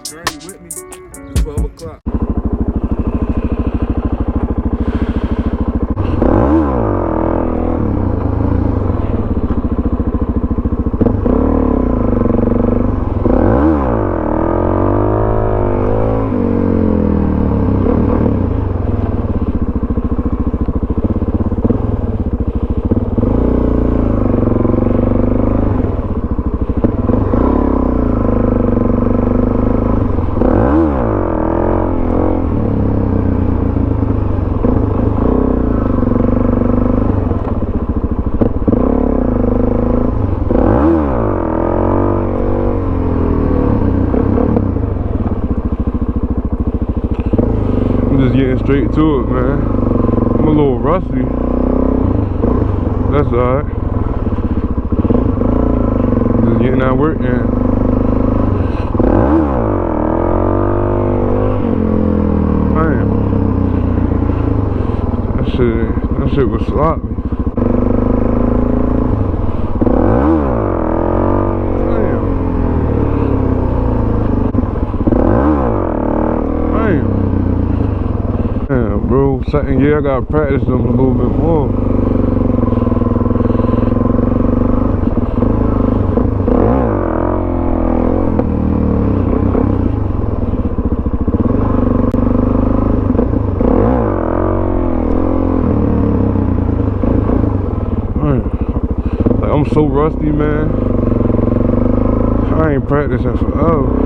journey with me. It's 12 o'clock. Just getting straight to it, man. I'm a little rusty. That's alright. Just getting that work in. Man, that shit was sloppy. Damn, bro, second year I gotta practice them a little bit more. Like, I'm so rusty, man. I ain't practicing forever.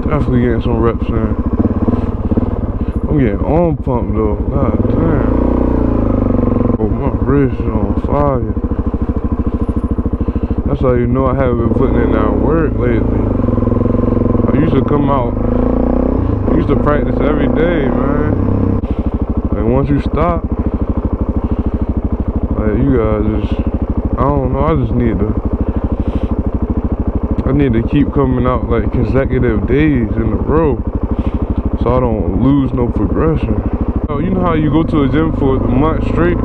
Definitely getting some reps in. I'm getting on pump though. God damn. Oh, my wrist is on fire. That's how you know I haven't been putting in that work lately. I used to come out. I used to practice every day, man. Like once you stop, like you guys just, I don't know. I just need to. I need to keep coming out like consecutive days in a row so I don't lose no progression. You know how you go to a gym for a month straight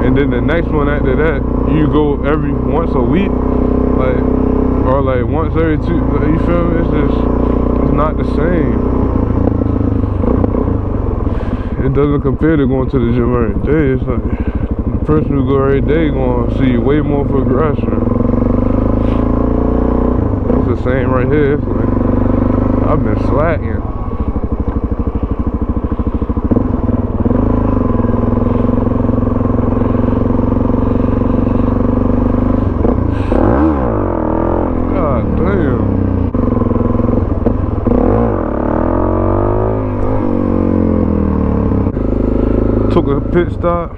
and then the next one after that you go every once a week, like, or like once every two, you feel me? It's not the same. It doesn't compare to going to the gym every day. It's like the person who go every day gonna see way more progression. The same right here. It's like I've been slacking. God damn. Took a pit stop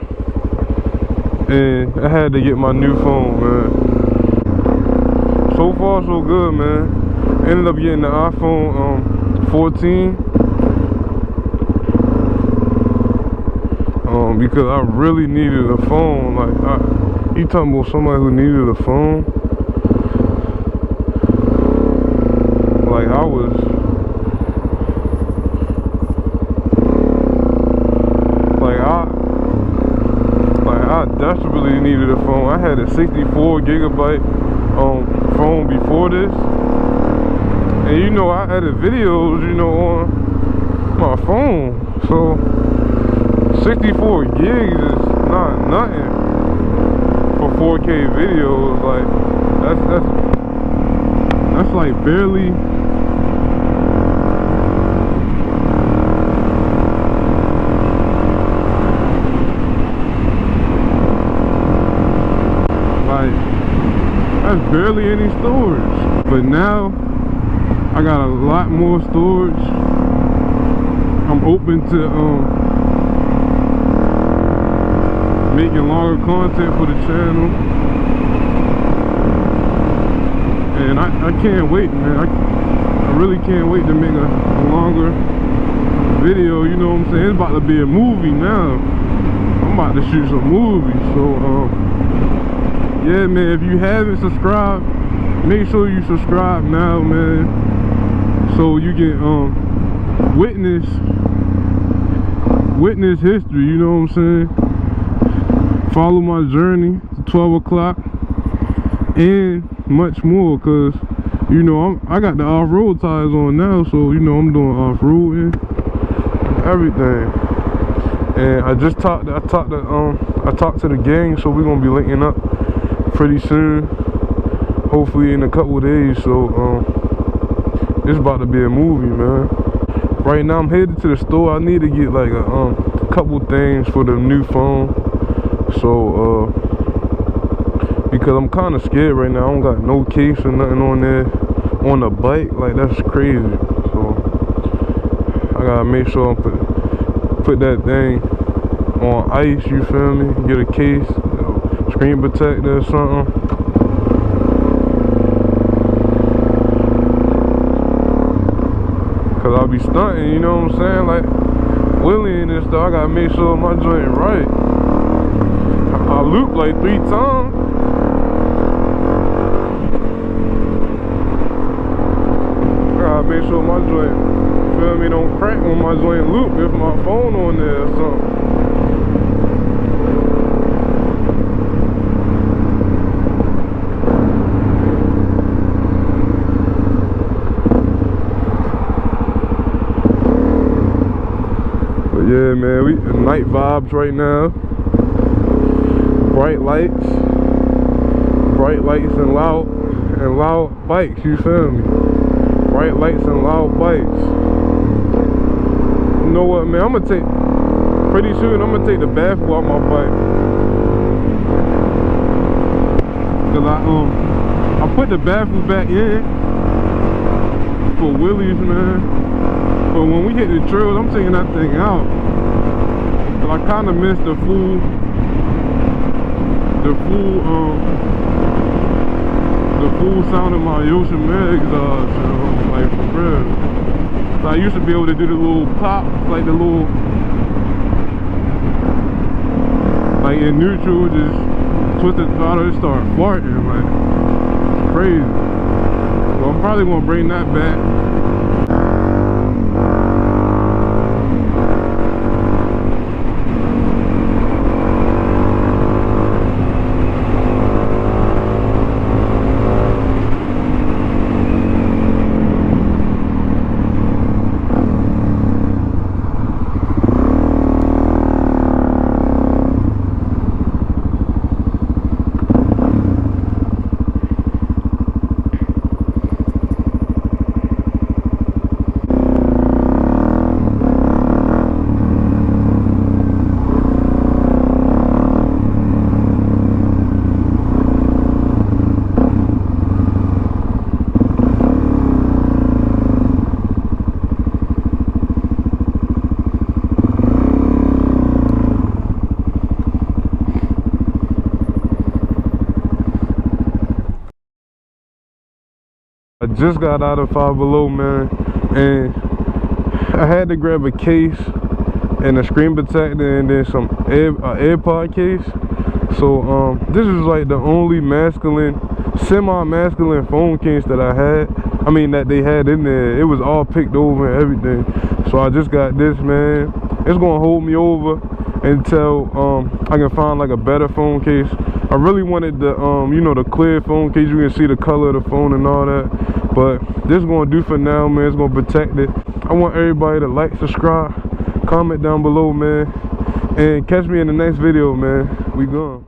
and I had to get my new phone, man. So far, so good, man. Ended up getting the iPhone 14 because I really needed a phone. Like, you talking about somebody who needed a phone? Like, I desperately needed a phone. I had a 64 gigabyte phone before this, and you know I edit videos, you know, on my phone, so 64 gigs is not nothing for 4K videos. Like that's like barely that's barely any storage. But now I got a lot more storage. I'm open to making longer content for the channel, and I can't wait, man. I really can't wait to make a longer video, you know what I'm saying? It's about to be a movie now. I'm about to shoot some movies. So yeah, man, if you haven't subscribed, make sure you subscribe now, man, so you can witness history, you know what I'm saying? Follow my journey to 12 o'clock and much more, cause you know I got the off-road tires on now, so you know I'm doing off-roading, everything. And I talked to the gang, so we're gonna be linking up pretty soon, hopefully in a couple of days. So it's about to be a movie, man. Right now I'm headed to the store. I need to get like a couple things for the new phone. So because I'm kind of scared right now. I don't got no case or nothing on there on the bike. Like, that's crazy. So I gotta make sure I put that thing on ice, you feel me? Get a case, screen protector or something. Cause I'll be stunting, you know what I'm saying? Like wheeling and stuff, I gotta make sure my joint right. I loop like 3 times. I gotta make sure my joint, feel me, don't crack when my joint loop if my phone on there or something. Yeah, man, we night vibes right now. Bright lights and loud bikes, you feel me? Bright lights and loud bikes. You know what, man? Pretty soon I'm gonna take the baffle off my bike. Cause I put the baffle back in for Wheelies, man. But when we hit the trails, I'm taking that thing out. But I kind of missed the full sound of my Yosemite exhaust, you know, like for real. So I used to be able to do the little pops, like the little, like in neutral, just twist the throttle and start farting, like, it's crazy. So I'm probably gonna bring that back. I just got out of Five Below, man, and I had to grab a case and a screen protector and then some AirPod case. So this is like the only semi-masculine phone case that I had. I mean that they had in there. It was all picked over and everything. So I just got this, man. It's gonna hold me over until I can find like a better phone case. I really wanted the you know, the clear phone case. You can see the color of the phone and all that. But this is gonna do for now, man. It's gonna protect it. I want everybody to like, subscribe, comment down below, man, and catch me in the next video, man. We gone.